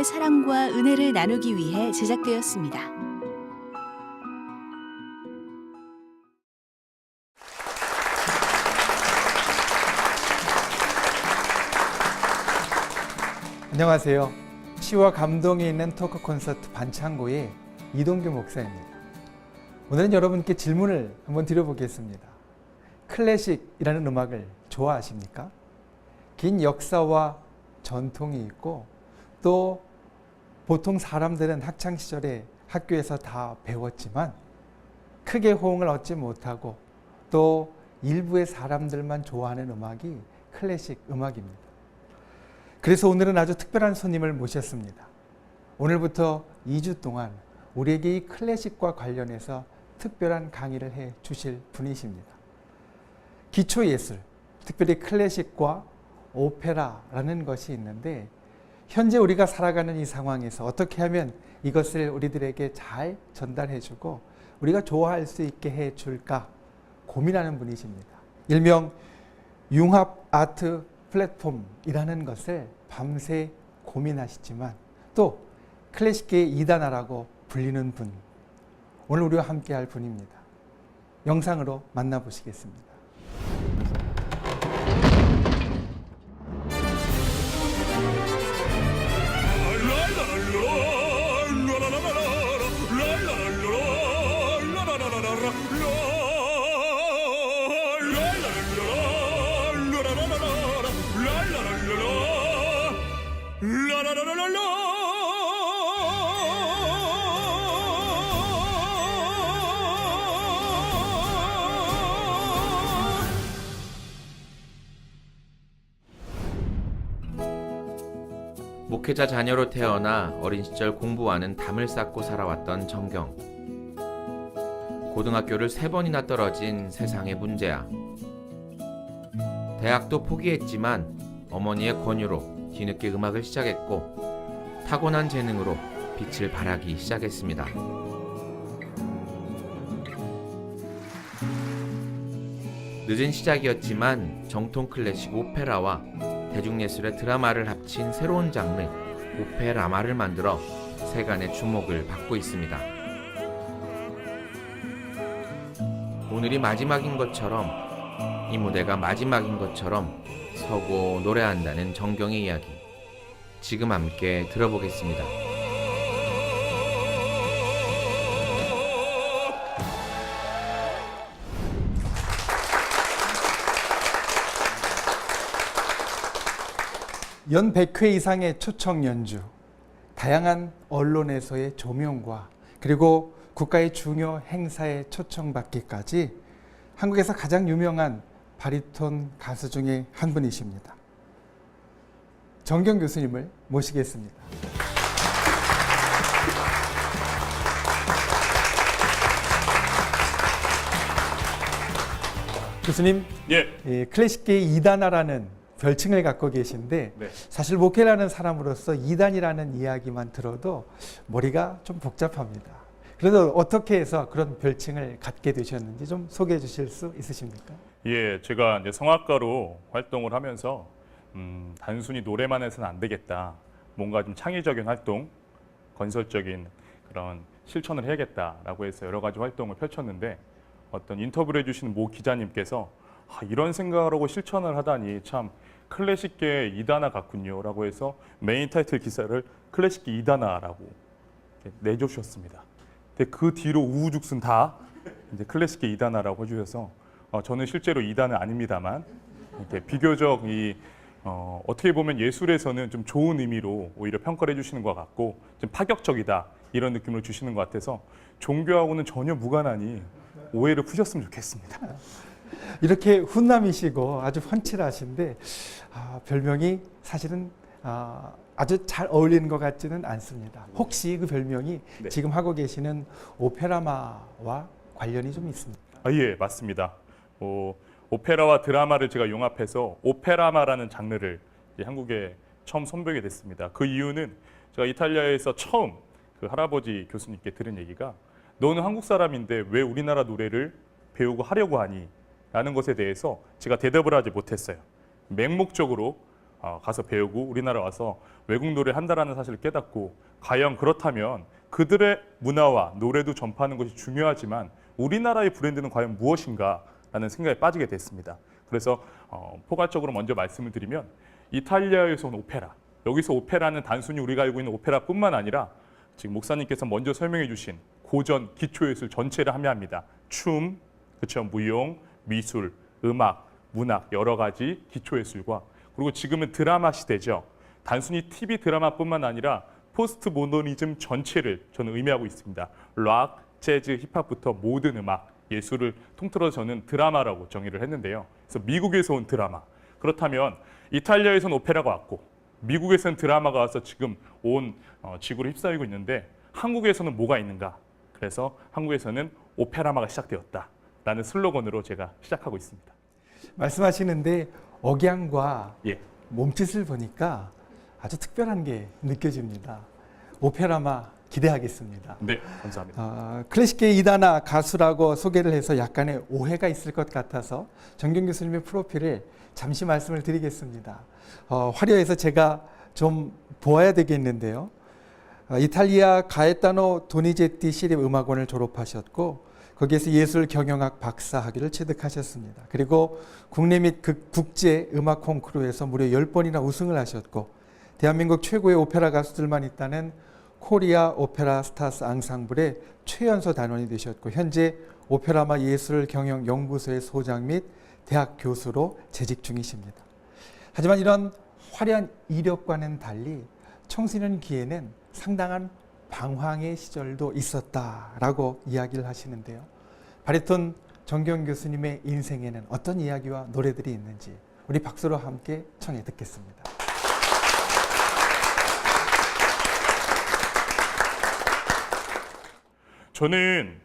사랑과 은혜를 나누기 위해 제작되었습니다. 안녕하세요. 시와 감동이 있는 토크 콘서트 반창고의 이동규 목사입니다. 오늘은 여러분께 질문을 한번 드려보겠습니다. 클래식이라는 음악을 좋아하십니까? 긴 역사와 전통이 있고 또 보통 사람들은 학창시절에 학교에서 다 배웠지만 크게 호응을 얻지 못하고 또 일부의 사람들만 좋아하는 음악이 클래식 음악입니다. 그래서 오늘은 아주 특별한 손님을 모셨습니다. 오늘부터 2주 동안 우리에게 이 클래식과 관련해서 특별한 강의를 해 주실 분이십니다. 기초예술, 특별히 클래식과 오페라라는 것이 있는데 현재 우리가 살아가는 이 상황에서 어떻게 하면 이것을 우리들에게 잘 전달해주고 우리가 좋아할 수 있게 해줄까 고민하는 분이십니다. 일명 융합 아트 플랫폼이라는 것을 밤새 고민하시지만 또 클래식계의 이단아라고 불리는 분, 오늘 우리와 함께 할 분입니다. 영상으로 만나보시겠습니다. 목회자 자녀로 태어나 어린 시절 공부와는 담을 쌓고 살아왔던 정경. 고등학교를 3번이나 떨어진 세상의 문제야. 대학도 포기했지만 어머니의 권유로 뒤늦게 음악을 시작했고 타고난 재능으로 빛을 발하기 시작했습니다. 늦은 시작이었지만 정통 클래식 오페라와 대중예술의 드라마를 합친 새로운 장르 오페라마를 만들어 세간의 주목을 받고 있습니다. 오늘이 마지막인 것처럼 이 무대가 마지막인 것처럼 서고 노래한다는 정경의 이야기, 지금 함께 들어보겠습니다. 연 100회 이상의 초청 연주, 다양한 언론에서의 조명과 그리고 국가의 중요 행사에 초청받기까지 한국에서 가장 유명한 바리톤 가수 중에 한 분이십니다. 정경 교수님을 모시겠습니다. 교수님, 클래식계의 이단아라는 별칭을 갖고 계신데 사실 목회라는 사람으로서 이단이라는 이야기만 들어도 머리가 좀 복잡합니다. 그래도 어떻게 해서 그런 별칭을 갖게 되셨는지 좀 소개해 주실 수 있으십니까? 예, 제가 이제 성악가로 활동을 하면서 단순히 노래만 해서는 안 되겠다. 뭔가 좀 창의적인 활동, 건설적인 그런 실천을 해야겠다라고 해서 여러 가지 활동을 펼쳤는데 어떤 인터뷰를 해주시는 모 기자님께서 이런 생각을 하고 실천을 하다니 참 클래식계 이단아 같군요 라고 해서 메인 타이틀 기사를 클래식계 이단아라고 내주셨습니다. 근데 그 뒤로 우후죽순 다 이제 클래식계 이단아라고 해주셔서 저는 실제로 이단은 아닙니다만 이렇게 비교적 어떻게 보면 예술에서는 좀 좋은 의미로 오히려 평가를 해주시는 것 같고 좀 파격적이다 이런 느낌을 주시는 것 같아서 종교하고는 전혀 무관하니 오해를 푸셨으면 좋겠습니다. 이렇게 훈남이시고 아주 훤칠하신데 별명이 사실은 아주 잘 어울리는 것 같지는 않습니다. 혹시 그 별명이 지금 하고 계시는 오페라마와 관련이 좀 있습니까? 예, 맞습니다. 오페라와 드라마를 제가 융합해서 오페라마라는 장르를 한국에 처음 선보이게 됐습니다. 그 이유는 제가 이탈리아에서 처음 그 할아버지 교수님께 들은 얘기가 너는 한국 사람인데 왜 우리나라 노래를 배우고 하려고 하니? 라는 것에 대해서 제가 대답을 하지 못했어요. 맹목적으로 가서 배우고 우리나라 와서 외국 노래 한다라는 사실을 깨닫고 과연 그렇다면 그들의 문화와 노래도 전파하는 것이 중요하지만 우리나라의 브랜드는 과연 무엇인가라는 생각에 빠지게 됐습니다. 그래서 포괄적으로 먼저 말씀을 드리면 이탈리아에서 온 오페라, 여기서 오페라는 단순히 우리가 알고 있는 오페라뿐만 아니라 지금 목사님께서 먼저 설명해 주신 고전 기초예술 전체를 함의합니다. 춤, 그렇죠, 무용, 미술, 음악, 문학 여러 가지 기초예술과 그리고 지금은 드라마 시대죠. 단순히 TV 드라마뿐만 아니라 포스트 모더니즘 전체를 저는 의미하고 있습니다. 락, 재즈, 힙합부터 모든 음악, 예술을 통틀어서 저는 드라마라고 정의를 했는데요. 그래서 미국에서 온 드라마. 그렇다면 이탈리아에서는 오페라가 왔고 미국에서는 드라마가 와서 지금 온 지구를 휩싸이고 있는데 한국에서는 뭐가 있는가? 그래서 한국에서는 오페라마가 시작되었다라는 슬로건으로 제가 시작하고 있습니다. 말씀하시는데 억양과 예. 몸짓을 보니까 아주 특별한 게 느껴집니다. 오페라마 기대하겠습니다. 네, 감사합니다. 클래식계 이다나 가수라고 소개를 해서 약간의 오해가 있을 것 같아서 정경 교수님의 프로필을 잠시 말씀을 드리겠습니다. 화려해서 제가 좀 보아야 되겠는데요. 이탈리아 가에타노 도니제티 시립음악원을 졸업하셨고 거기에서 예술 경영학 박사 학위를 취득하셨습니다. 그리고 국내 및 국제 음악 콩쿠르에서 무려 10번이나 우승을 하셨고 대한민국 최고의 오페라 가수들만 있다는 코리아 오페라 스타스 앙상블의 최연소 단원이 되셨고 현재 오페라마 예술 경영 연구소의 소장 및 대학 교수로 재직 중이십니다. 하지만 이런 화려한 이력과는 달리 청소년기에는 상당한 방황의 시절도 있었다라고 이야기를 하시는데요. 바리톤 정경 교수님의 인생에는 어떤 이야기와 노래들이 있는지 우리 박수로 함께 청해 듣겠습니다. 저는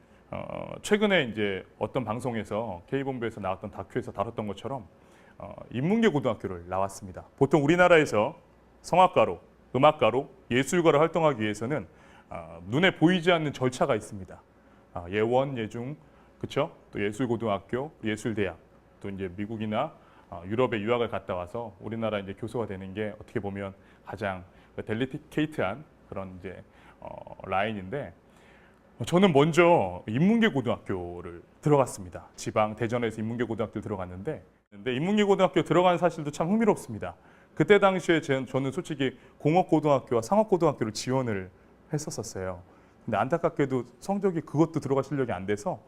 최근에 이제 어떤 방송에서 K본부에서 나왔던 다큐에서 다뤘던 것처럼 인문계 고등학교를 나왔습니다. 보통 우리나라에서 성악가로, 음악가로, 예술가로 활동하기 위해서는 눈에 보이지 않는 절차가 있습니다. 예원, 예중, 그렇죠? 또 예술고등학교, 예술대학, 또 이제 미국이나 유럽에 유학을 갔다 와서 우리나라 이제 교수가 되는 게 어떻게 보면 가장 델리케이트한 그런 이제 라인인데. 저는 먼저 인문계 고등학교를 들어갔습니다. 지방 대전에서 인문계 고등학교 들어갔는데 인문계 고등학교 들어간 사실도 참 흥미롭습니다. 그때 당시에 저는 솔직히 공업고등학교와 상업고등학교를 지원을 했었어요. 근데 안타깝게도 성적이 그것도 들어갈 실력이 안 돼서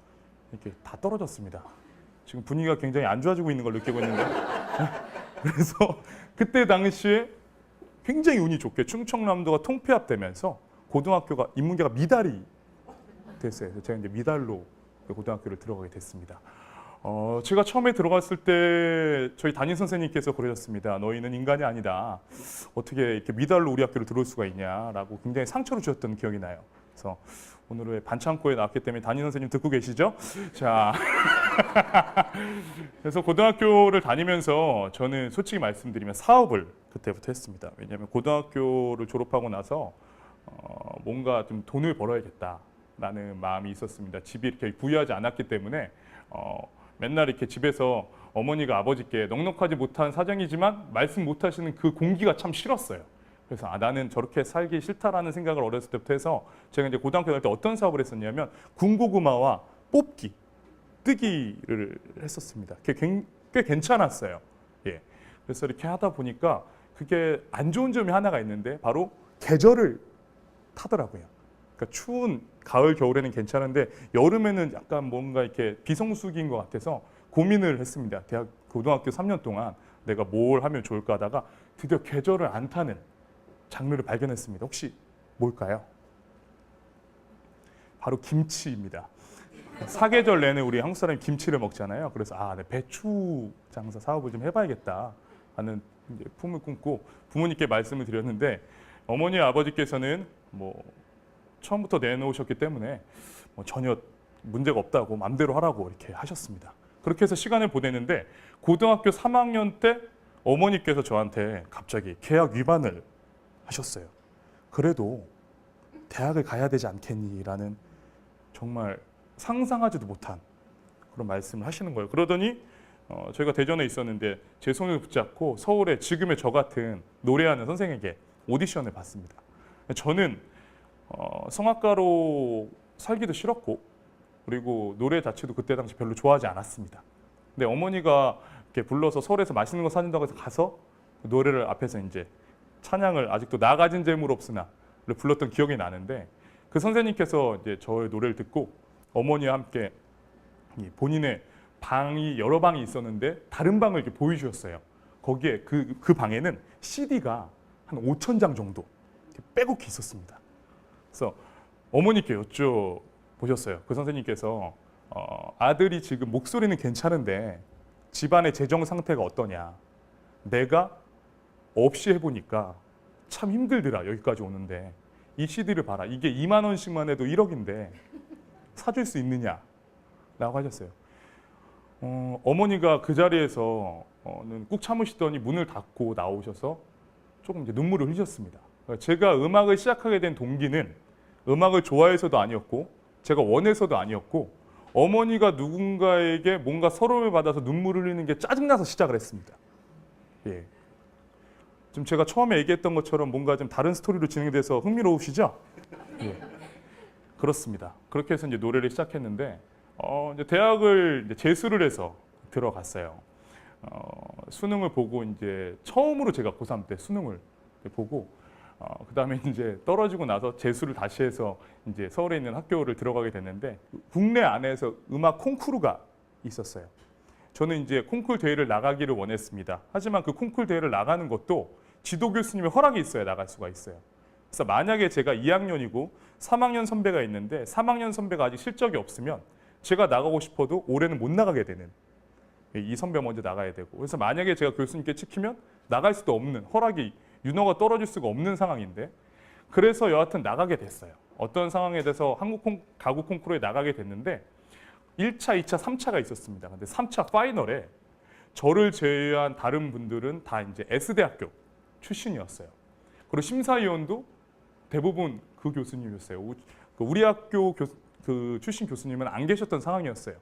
이렇게 다 떨어졌습니다. 지금 분위기가 굉장히 안 좋아지고 있는 걸 느끼고 있는데 그래서 그때 당시에 굉장히 운이 좋게 충청남도가 통폐합되면서 고등학교가 인문계가 미달이 됐어요. 그래서 제가 이제 미달로 고등학교를 들어가게 됐습니다. 제가 처음에 들어갔을 때 저희 담임 선생님께서 그러셨습니다. 너희는 인간이 아니다. 어떻게 이렇게 미달로 우리 학교를 들어올 수가 있냐라고 굉장히 상처를 주셨던 기억이 나요. 그래서 오늘 반창고에 나왔기 때문에 담임 선생님 듣고 계시죠? 자, 그래서 고등학교를 다니면서 저는 솔직히 말씀드리면 사업을 그때부터 했습니다. 왜냐하면 고등학교를 졸업하고 나서 뭔가 좀 돈을 벌어야겠다라는 마음이 있었습니다. 집이 이렇게 부유하지 않았기 때문에 맨날 이렇게 집에서 어머니가 아버지께 넉넉하지 못한 사정이지만 말씀 못하시는 그 공기가 참 싫었어요. 그래서 나는 저렇게 살기 싫다라는 생각을 어렸을 때부터 해서 제가 이제 고등학교 다닐 때 어떤 사업을 했었냐면 군고구마와 뽑기, 뜨기를 했었습니다. 그게 꽤 괜찮았어요. 예. 그래서 이렇게 하다 보니까 그게 안 좋은 점이 하나가 있는데 바로 계절을 타더라고요. 그러니까 추운 가을, 겨울에는 괜찮은데 여름에는 약간 뭔가 이렇게 비성수기인 것 같아서 고민을 했습니다. 고등학교 3년 동안 내가 뭘 하면 좋을까 하다가 드디어 계절을 안 타는 장르를 발견했습니다. 혹시 뭘까요? 바로 김치입니다. 사계절 내내 우리 한국 사람이 김치를 먹잖아요. 그래서 내 배추 장사 사업을 좀 해봐야겠다 하는 이제 품을 꿈고 부모님께 말씀을 드렸는데 어머니 아버지께서는 처음부터 내놓으셨기 때문에 전혀 문제가 없다고 마음대로 하라고 이렇게 하셨습니다. 그렇게 해서 시간을 보내는데 고등학교 3학년 때 어머니께서 저한테 갑자기 계약 위반을 하셨어요. 그래도 대학을 가야 되지 않겠니라는 정말 상상하지도 못한 그런 말씀을 하시는 거예요. 그러더니 저희가 대전에 있었는데 제 손을 붙잡고 서울에 지금의 저 같은 노래하는 선생에게 오디션을 봤습니다. 저는 성악가로 살기도 싫었고 그리고 노래 자체도 그때 당시 별로 좋아하지 않았습니다. 근데 어머니가 이렇게 불러서 서울에서 맛있는 거 사준다고 해서 가서 노래를 앞에서 이제 찬양을 아직도 나 가진 재물 없으나를 불렀던 기억이 나는데 그 선생님께서 이제 저의 노래를 듣고 어머니와 함께 본인의 방이 여러 방이 있었는데 다른 방을 이렇게 보여주셨어요. 거기에 그 방에는 CD가 한 5,000장 정도 빼곡히 있었습니다. 그래서 어머니께 여쭤보셨어요. 그 선생님께서 아들이 지금 목소리는 괜찮은데 집안의 재정 상태가 어떠냐. 내가 없이 해보니까 참 힘들더라. 여기까지 오는데 이 CD를 봐라. 이게 2만 원씩만 해도 1억인데 사줄 수 있느냐 라고 하셨어요. 어머니가 그 자리에서는 꾹 참으시더니 문을 닫고 나오셔서 조금 이제 눈물을 흘리셨습니다. 제가 음악을 시작하게 된 동기는 음악을 좋아해서도 아니었고 제가 원해서도 아니었고 어머니가 누군가에게 뭔가 서러움을 받아서 눈물을 흘리는 게 짜증나서 시작을 했습니다. 예. 지금 제가 처음에 얘기했던 것처럼 뭔가 좀 다른 스토리로 진행돼서 흥미로우시죠? 예. 그렇습니다. 그렇게 해서 이제 노래를 시작했는데 이제 대학을 이제 재수를 해서 들어갔어요. 수능을 보고 이제 처음으로 제가 고3 때 수능을 보고 그다음에 이제 떨어지고 나서 재수를 다시 해서 이제 서울에 있는 학교를 들어가게 됐는데 국내 안에서 음악 콩쿠르가 있었어요. 저는 이제 콩쿠르 대회를 나가기를 원했습니다. 하지만 그 콩쿠르 대회를 나가는 것도 지도 교수님의 허락이 있어야 나갈 수가 있어요. 그래서 만약에 제가 2학년이고 3학년 선배가 있는데 3학년 선배가 아직 실적이 없으면 제가 나가고 싶어도 올해는 못 나가게 되는, 이 선배 먼저 나가야 되고, 그래서 만약에 제가 교수님께 찍히면 나갈 수도 없는, 허락이 윤허가 떨어질 수가 없는 상황인데, 그래서 여하튼 나가게 됐어요. 어떤 상황에 대해서 한국 가구 콩쿠르에 나가게 됐는데 1차, 2차, 3차가 있었습니다. 근데 3차 파이널에 저를 제외한 다른 분들은 다 이제 S대학교 출신이었어요. 그리고 심사위원도 대부분 그 교수님이었어요. 우리 학교 그 출신 교수님은 안 계셨던 상황이었어요.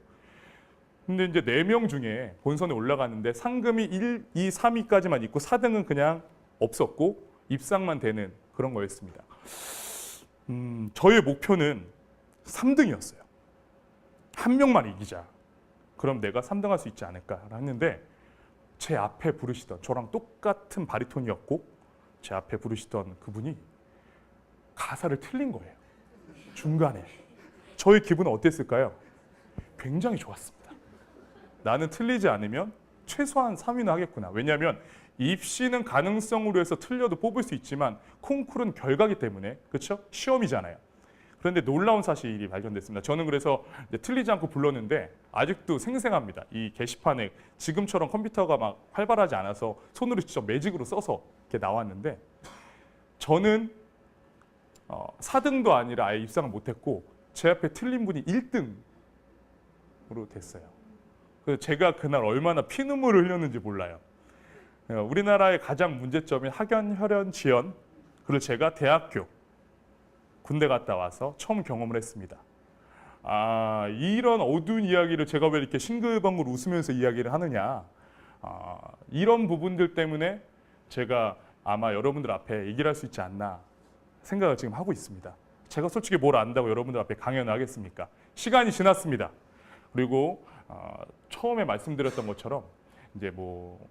근데 이제 4명 중에 본선에 올라갔는데 상금이 1, 2, 3위까지만 있고 4등은 그냥 없었고 입상만 되는 그런 거였습니다. 저의 목표는 3등이었어요. 한 명만 이기자. 그럼 내가 3등 할 수 있지 않을까 했는데 제 앞에 부르시던, 저랑 똑같은 바리톤이었고 제 앞에 부르시던 그분이 가사를 틀린 거예요. 중간에. 저의 기분은 어땠을까요? 굉장히 좋았습니다. 나는 틀리지 않으면 최소한 3위는 하겠구나. 왜냐하면 입시는 가능성으로 해서 틀려도 뽑을 수 있지만 콩쿠르는 결과기 때문에, 그렇죠? 시험이잖아요. 그런데 놀라운 사실이 발견됐습니다. 저는 그래서 이제 틀리지 않고 불렀는데 아직도 생생합니다. 이 게시판에 지금처럼 컴퓨터가 막 활발하지 않아서 손으로 직접 매직으로 써서 이렇게 나왔는데 저는 4등도 아니라 아예 입상을 못했고 제 앞에 틀린 분이 1등으로 됐어요. 그래서 제가 그날 얼마나 피눈물을 흘렸는지 몰라요. 우리나라의 가장 문제점인 학연, 혈연, 지연, 그리고 제가 대학교, 군대 갔다 와서 처음 경험을 했습니다. 이런 어두운 이야기를 제가 왜 이렇게 싱글벙글 웃으면서 이야기를 하느냐. 이런 부분들 때문에 제가 아마 여러분들 앞에 얘기를 할 수 있지 않나 생각을 지금 하고 있습니다. 제가 솔직히 뭘 안다고 여러분들 앞에 강연을 하겠습니까? 시간이 지났습니다. 그리고 처음에 말씀드렸던 것처럼 이제 뭐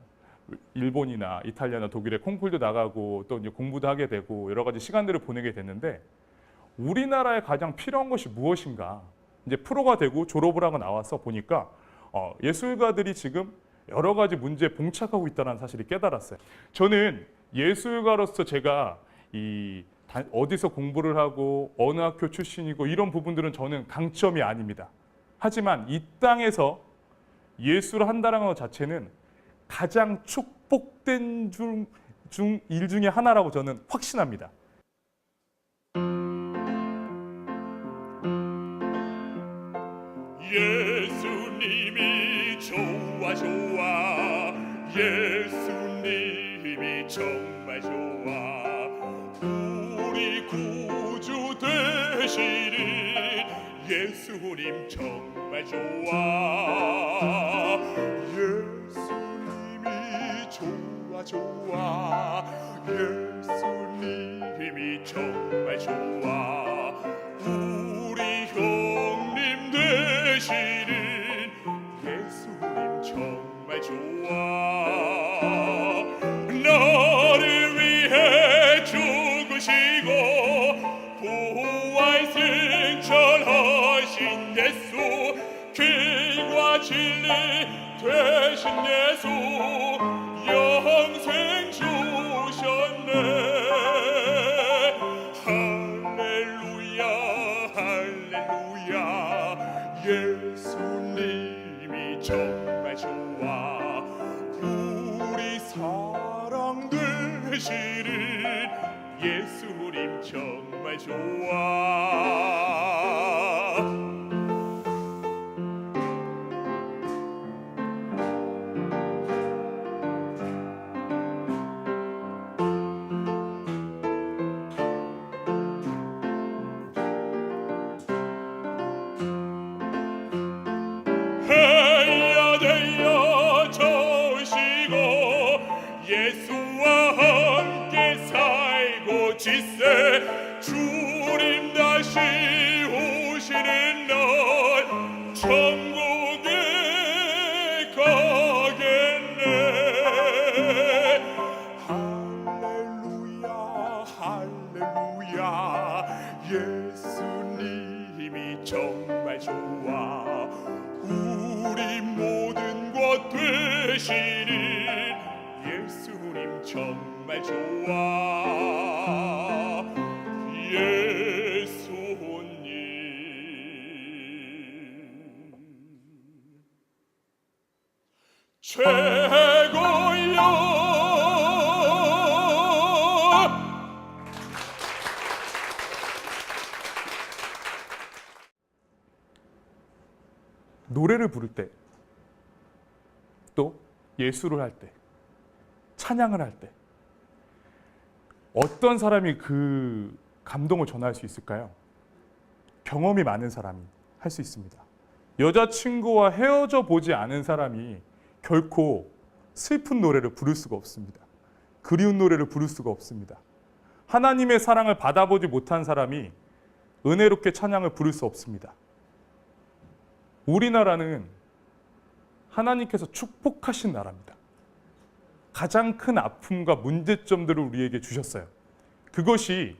일본이나 이탈리아나 독일에 콩쿨도 나가고 또 이제 공부도 하게 되고 여러 가지 시간들을 보내게 됐는데 우리나라에 가장 필요한 것이 무엇인가? 이제 프로가 되고 졸업을 하고 나와서 보니까 예술가들이 지금 여러 가지 문제에 봉착하고 있다는 사실을 깨달았어요. 저는 예술가로서 제가 어디서 공부를 하고 어느 학교 출신이고 이런 부분들은 저는 강점이 아닙니다. 하지만 이 땅에서 예술을 한다는 것 자체는 가장 축복된 일 중에 하나라고 저는 확신합니다. 예수님이 좋아 좋아 예수님이 정말 좋아 우리 구주 되시는 예수님 정말 좋아 좋아 예수님이 정말 좋아 우리 형님 되시는 예수님 정말 좋아 나를 위해 죽으시고 부활 승천하신 예수 길과 진리 되신 예수 영생 주셨네 할렐루야 할렐루야 예수님이 정말 좋아 우리 사랑 되시는 예수님 정말 좋아 해야 되어 좋으시고 예수와 함께 살고 지세 주님 다시 오시는 날 천국에 가겠네 할렐루야 할렐루야 예수님이 정말 좋아 우리 모든 것 되시는 예수님 정말 좋아 예수님 최고요 노래를 부를 때, 또 예수를 할 때, 찬양을 할 때 어떤 사람이 그 감동을 전할 수 있을까요? 경험이 많은 사람이 할 수 있습니다. 여자친구와 헤어져 보지 않은 사람이 결코 슬픈 노래를 부를 수가 없습니다. 그리운 노래를 부를 수가 없습니다. 하나님의 사랑을 받아보지 못한 사람이 은혜롭게 찬양을 부를 수 없습니다. 우리나라는 하나님께서 축복하신 나라입니다. 가장 큰 아픔과 문제점들을 우리에게 주셨어요. 그것이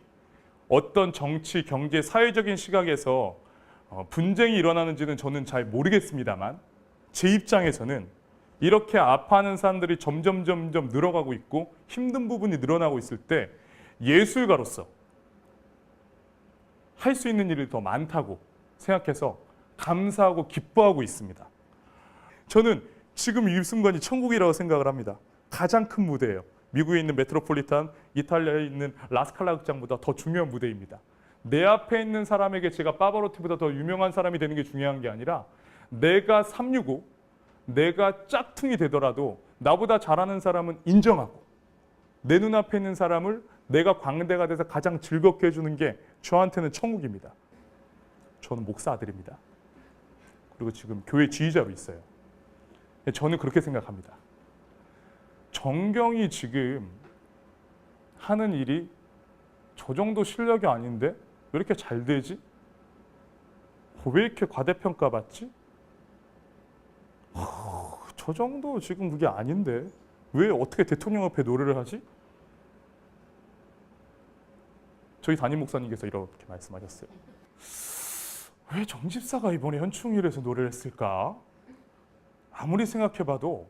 어떤 정치, 경제, 사회적인 시각에서 분쟁이 일어나는지는 저는 잘 모르겠습니다만 제 입장에서는 이렇게 아파하는 사람들이 점점 늘어가고 있고 힘든 부분이 늘어나고 있을 때 예술가로서 할 수 있는 일이 더 많다고 생각해서 감사하고 기뻐하고 있습니다. 저는 지금 이 순간이 천국이라고 생각을 합니다. 가장 큰 무대예요. 미국에 있는 메트로폴리탄, 이탈리아에 있는 라스칼라 극장보다 더 중요한 무대입니다. 내 앞에 있는 사람에게 제가 파바로티보다 더 유명한 사람이 되는 게 중요한 게 아니라 내가 365, 내가 짝퉁이 되더라도 나보다 잘하는 사람은 인정하고 내 눈앞에 있는 사람을 내가 광대가 돼서 가장 즐겁게 해주는 게 저한테는 천국입니다. 저는 목사 아들입니다. 그리고 지금 교회 지휘자로 있어요. 저는 그렇게 생각합니다. 정경이 지금 하는 일이 저 정도 실력이 아닌데 왜 이렇게 잘 되지? 왜 이렇게 과대평가받지? 저 정도 지금 그게 아닌데 왜 어떻게 대통령 앞에 노래를 하지? 저희 담임 목사님께서 이렇게 말씀하셨어요. 왜 정집사가 이번에 현충일에서 노래를 했을까? 아무리 생각해봐도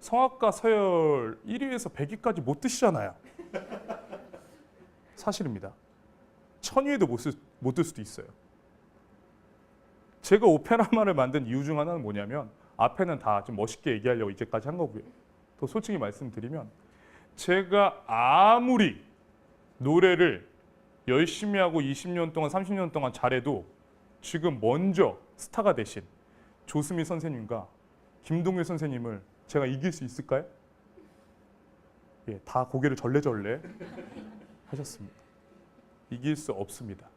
성악가 서열 1위에서 100위까지 못 드시잖아요. 사실입니다. 1000위에도 못 들 수도 있어요. 제가 오페라만을 만든 이유 중 하나는 뭐냐면 앞에는 다 좀 멋있게 얘기하려고 이제까지 한 거고요. 또 솔직히 말씀드리면 제가 아무리 노래를 열심히 하고 20년 동안 30년 동안 잘해도 지금 먼저 스타가 되신 조수미 선생님과 김동일 선생님을 제가 이길 수 있을까요? 예, 다 고개를 절레절레 하셨습니다. 이길 수 없습니다.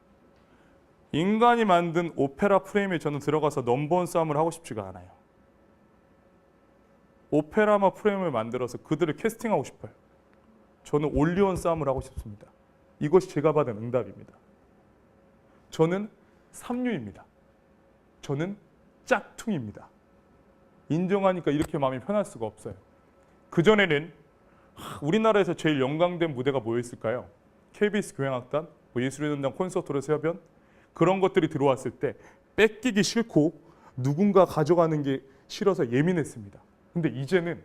인간이 만든 오페라 프레임에 저는 들어가서 넘버원 싸움을 하고 싶지가 않아요. 오페라마 프레임을 만들어서 그들을 캐스팅하고 싶어요. 저는 올리원 싸움을 하고 싶습니다. 이것이 제가 받은 응답입니다. 저는 삼류입니다. 저는 짝퉁입니다. 인정하니까 이렇게 마음이 편할 수가 없어요. 그전에는 우리나라에서 제일 영광된 무대가 뭐였을까요? KBS 교향악단, 예술의 전당 콘서트로서 협연, 그런 것들이 들어왔을 때 뺏기기 싫고 누군가 가져가는 게 싫어서 예민했습니다. 근데 이제는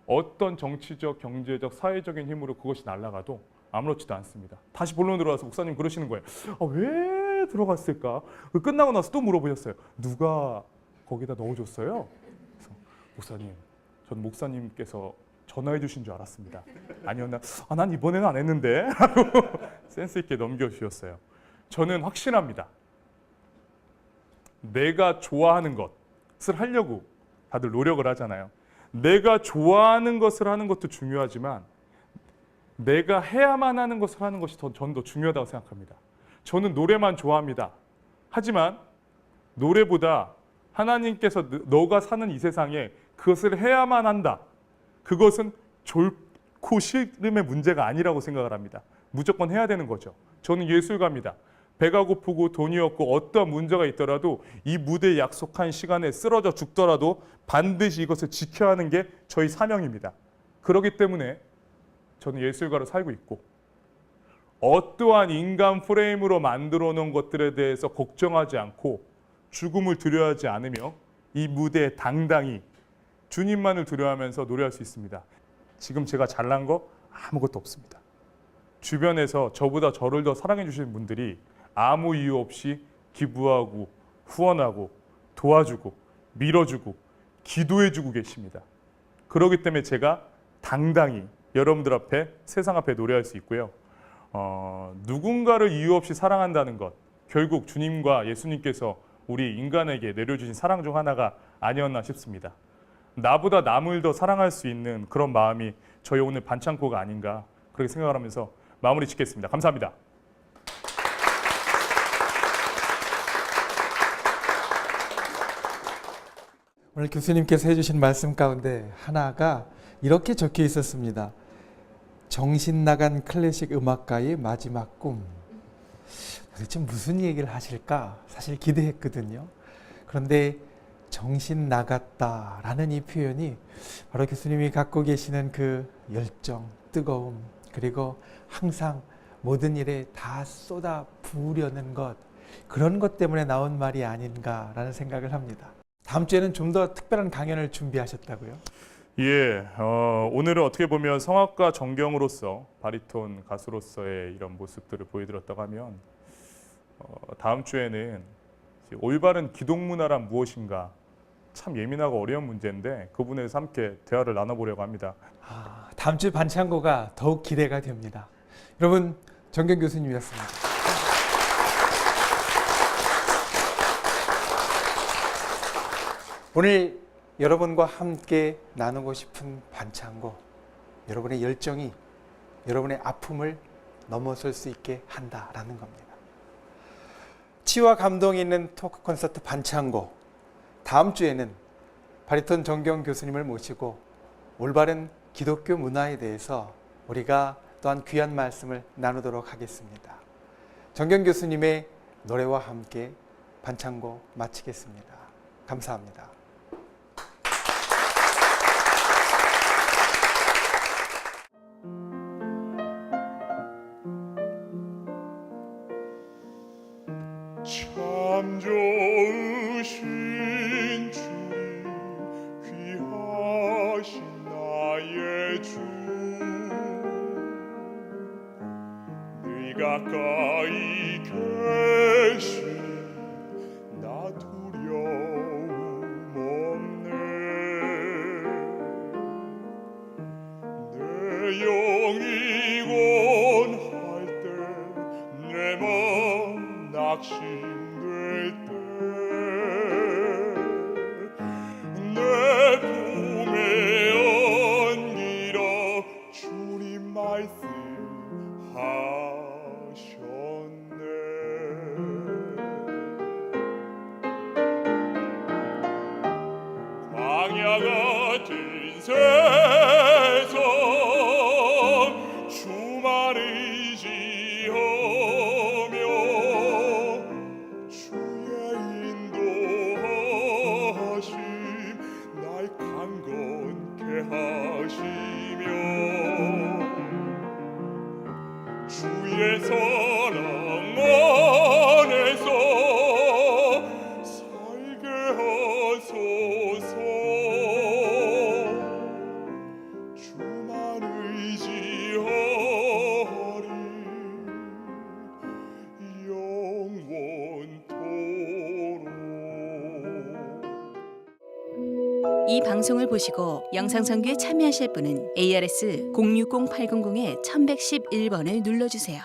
어떤 정치적, 경제적, 사회적인 힘으로 그것이 날아가도 아무렇지도 않습니다. 다시 본론 들어와서 목사님 그러시는 거예요. 왜 들어갔을까? 끝나고 나서 또 물어보셨어요. 누가 거기다 넣어줬어요? 그래서 목사님, 전 목사님께서 전화해 주신 줄 알았습니다. 아니었나? 난 이번에는 안 했는데 센스 있게 넘겨주셨어요. 저는 확신합니다. 내가 좋아하는 것을 하려고 다들 노력을 하잖아요. 내가 좋아하는 것을 하는 것도 중요하지만 내가 해야만 하는 것을 하는 것이 전 더 중요하다고 생각합니다. 저는 노래만 좋아합니다. 하지만 노래보다 하나님께서 너가 사는 이 세상에 그것을 해야만 한다. 그것은 좋고 싫음의 문제가 아니라고 생각을 합니다. 무조건 해야 되는 거죠. 저는 예술가입니다. 배가 고프고 돈이 없고 어떠한 문제가 있더라도 이 무대에 약속한 시간에 쓰러져 죽더라도 반드시 이것을 지켜야 하는 게 저희 사명입니다. 그렇기 때문에 저는 예술가로 살고 있고 어떠한 인간 프레임으로 만들어 놓은 것들에 대해서 걱정하지 않고 죽음을 두려워하지 않으며 이 무대에 당당히 주님만을 두려워하면서 노래할 수 있습니다. 지금 제가 잘난 거 아무것도 없습니다. 주변에서 저보다 저를 더 사랑해 주시는 분들이 아무 이유 없이 기부하고 후원하고 도와주고 밀어주고 기도해주고 계십니다. 그렇기 때문에 제가 당당히 여러분들 앞에 세상 앞에 노래할 수 있고요. 누군가를 이유 없이 사랑한다는 것 결국 주님과 예수님께서 우리 인간에게 내려주신 사랑 중 하나가 아니었나 싶습니다. 나보다 남을 더 사랑할 수 있는 그런 마음이 저희 오늘 반창고가 아닌가 그렇게 생각을 하면서 마무리 짓겠습니다. 감사합니다. 오늘 교수님께서 해주신 말씀 가운데 하나가 이렇게 적혀 있었습니다. 정신 나간 클래식 음악가의 마지막 꿈. 도대체 무슨 얘기를 하실까 사실 기대했거든요. 그런데 정신 나갔다라는 이 표현이 바로 교수님이 갖고 계시는 그 열정, 뜨거움, 그리고 항상 모든 일에 다 쏟아 부으려는 것, 그런 것 때문에 나온 말이 아닌가라는 생각을 합니다. 다음 주에는 좀 더 특별한 강연을 준비하셨다고요? 예, 오늘은 어떻게 보면 성악가 정경으로서 바리톤 가수로서의 이런 모습들을 보여드렸다고 하면 다음 주에는 올바른 기독 문화란 무엇인가 참 예민하고 어려운 문제인데 그 부분에서 함께 대화를 나눠보려고 합니다. 다음 주 반창고가 더욱 기대가 됩니다. 여러분, 정경 교수님이었습니다. 오늘 여러분과 함께 나누고 싶은 반창고, 여러분의 열정이 여러분의 아픔을 넘어설 수 있게 한다라는 겁니다. 치유와 감동이 있는 토크 콘서트 반창고, 다음 주에는 바리톤 정경 교수님을 모시고 올바른 기독교 문화에 대해서 우리가 또한 귀한 말씀을 나누도록 하겠습니다. 정경 교수님의 노래와 함께 반창고 마치겠습니다. 감사합니다. 참 좋으신 주님 귀하신 나의 주 늘 가까이 계시니 나 두려움 없네 내 영이 원할 때 내 맘 낙심될 때 내 품에 안기라 주님 말씀하셨네 광야 같은 세 주의 사랑 안에서 살게 하소서. 주만 의지하리 영원토록. 이 방송을 보시고 영상선교에 참여하실 분은 ARS 060-800-1111번을 눌러주세요.